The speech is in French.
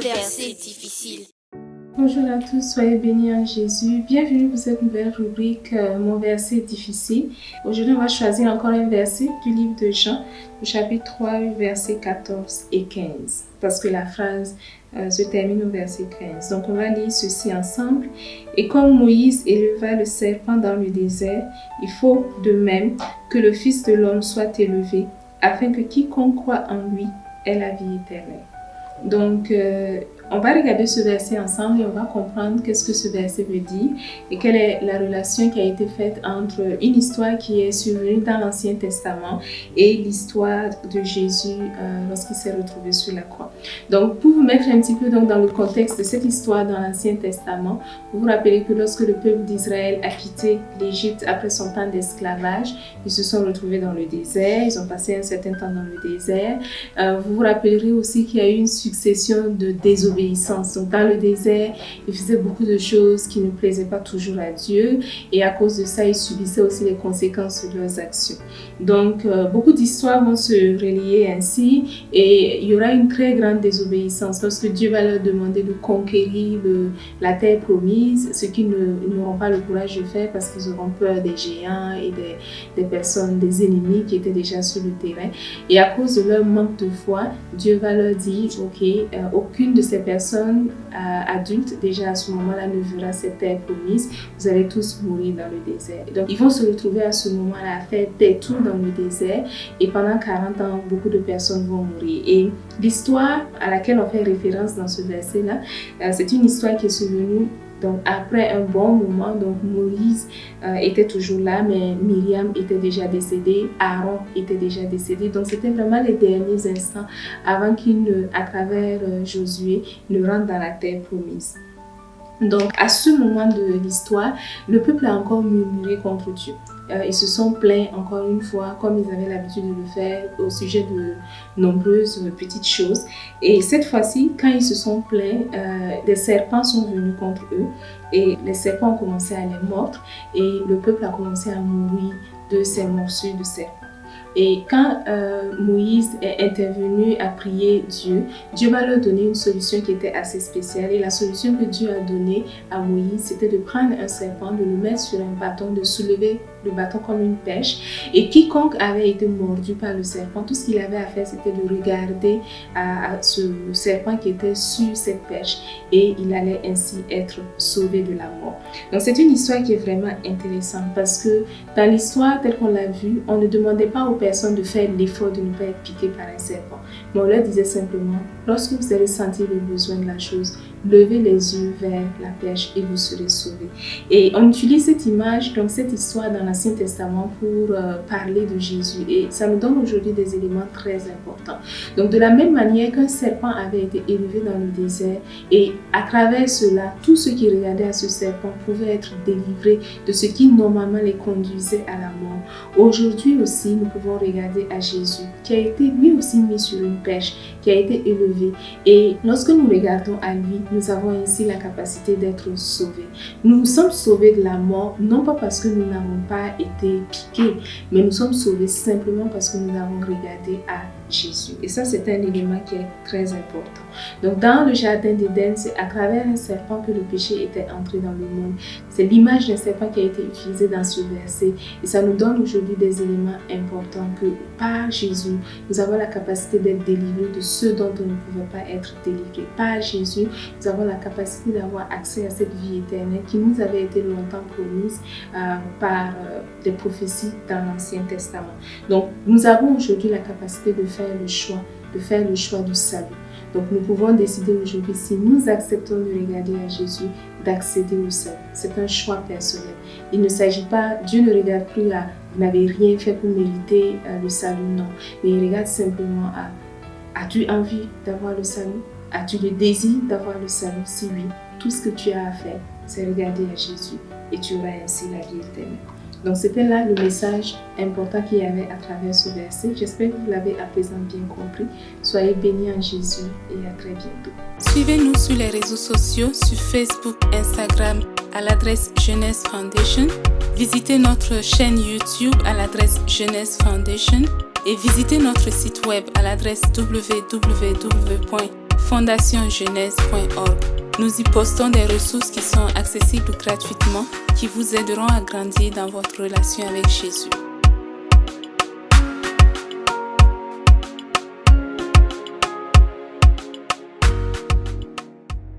versets difficiles. Bonjour à tous, soyez bénis en Jésus. Bienvenue pour cette nouvelle rubrique Mon verset difficile. Aujourd'hui, on va choisir encore un verset du livre de Jean, au chapitre 3, versets 14 et 15. Parce que la phrase se termine au verset 15. Donc, on va lire ceci ensemble. Et comme Moïse éleva le serpent dans le désert, il faut de même que le Fils de l'homme soit élevé, afin que quiconque croit en lui ait la vie éternelle. Donc, on va regarder ce verset ensemble et on va comprendre qu'est-ce que ce verset veut dire et quelle est la relation qui a été faite entre une histoire qui est survenue dans l'Ancien Testament et l'histoire de Jésus lorsqu'il s'est retrouvé sur la croix. Donc, pour vous mettre un petit peu dans le contexte de cette histoire dans l'Ancien Testament, vous vous rappelez que lorsque le peuple d'Israël a quitté l'Égypte après son temps d'esclavage, ils se sont retrouvés dans le désert, ils ont passé un certain temps dans le désert. Vous vous rappellerez aussi qu'il y a eu une succession de désobéissances. Donc dans le désert, ils faisaient beaucoup de choses qui ne plaisaient pas toujours à Dieu et à cause de ça, ils subissaient aussi les conséquences de leurs actions. Donc beaucoup d'histoires vont se relier ainsi et il y aura une très grande désobéissance lorsque Dieu va leur demander de conquérir la terre promise, ce qu'ils n'auront pas le courage de faire parce qu'ils auront peur des géants et des personnes, des ennemis qui étaient déjà sur le terrain. Et à cause de leur manque de foi, Dieu va leur dire, aucune de ces personnes adultes, déjà à ce moment-là, ne verra cette terre promise. Vous allez tous mourir dans le désert. Donc, ils vont se retrouver à ce moment-là à faire des tours dans le désert et pendant 40 ans, beaucoup de personnes vont mourir. Et l'histoire à laquelle on fait référence dans ce verset-là, c'est une histoire qui est survenue donc après un bon moment. Donc Moïse était toujours là, mais Myriam était déjà décédée, Aaron était déjà décédé. Donc c'était vraiment les derniers instants avant qu'il, à travers Josué, ne rentre dans la terre promise. Donc à ce moment de l'histoire, le peuple a encore murmuré contre Dieu. Ils se sont plaints encore une fois, comme ils avaient l'habitude de le faire, au sujet de nombreuses petites choses. Et cette fois-ci, quand ils se sont plaints, des serpents sont venus contre eux et les serpents ont commencé à les mordre et le peuple a commencé à mourir de ces morsures de serpents. Et quand Moïse est intervenu à prier Dieu, Dieu va leur donner une solution qui était assez spéciale. Et la solution que Dieu a donnée à Moïse, c'était de prendre un serpent, de le mettre sur un bâton, de soulever le bâton comme une pêche. Et quiconque avait été mordu par le serpent, tout ce qu'il avait à faire, c'était de regarder à ce serpent qui était sur cette pêche. Et il allait ainsi être sauvé de la mort. Donc c'est une histoire qui est vraiment intéressante parce que dans l'histoire telle qu'on l'a vue, on ne demandait pas aux personnes de faire l'effort de ne pas être piqué par un serpent. Mais on leur disait simplement, lorsque vous allez sentir le besoin de la chose, levez les yeux vers la pêche et vous serez sauvés. Et on utilise cette image, donc cette histoire dans l'Ancien Testament pour parler de Jésus. Et ça nous donne aujourd'hui des éléments très importants. Donc de la même manière qu'un serpent avait été élevé dans le désert et à travers cela, tous ceux qui regardaient à ce serpent pouvaient être délivrés de ce qui normalement les conduisait à la mort. Aujourd'hui aussi, nous pouvons regarder à Jésus qui a été lui aussi mis sur une pêche, qui a été élevé. Et lorsque nous regardons à lui, nous avons ainsi la capacité d'être sauvés. Nous sommes sauvés de la mort, non pas parce que nous n'avons pas été piqués, mais nous sommes sauvés simplement parce que nous avons regardé à Jésus. Et ça, c'est un élément qui est très important. Donc, dans le jardin d'Éden, c'est à travers un serpent que le péché était entré dans le monde. C'est l'image d'un serpent qui a été utilisée dans ce verset. Et ça nous donne aujourd'hui des éléments importants que par Jésus, nous avons la capacité d'être délivrés de ce dont on ne pouvait pas être délivrés. Par Jésus, nous avons la capacité d'avoir accès à cette vie éternelle qui nous avait été longtemps promise par des prophéties dans l'Ancien Testament. Donc, nous avons aujourd'hui la capacité de faire le choix du salut. Donc, nous pouvons décider aujourd'hui, si nous acceptons de regarder à Jésus, d'accéder au salut. C'est un choix personnel. Il ne s'agit pas, Dieu ne regarde plus à vous n'avez rien fait pour mériter le salut, non. Mais il regarde simplement à as-tu envie d'avoir le salut? As-tu le désir d'avoir le salut? Si oui, tout ce que tu as à faire, c'est regarder à Jésus et tu auras ainsi la vie éternelle. Donc c'était là le message important qu'il y avait à travers ce verset. J'espère que vous l'avez à présent bien compris. Soyez bénis en Jésus et à très bientôt. Suivez-nous sur les réseaux sociaux, sur Facebook, Instagram à l'adresse Jeunesse Foundation. Visitez notre chaîne YouTube à l'adresse Jeunesse Foundation et visitez notre site web à l'adresse www.jeunesse-foundation.org. fondationjeunesse.org. Nous y postons des ressources qui sont accessibles gratuitement, qui vous aideront à grandir dans votre relation avec Jésus.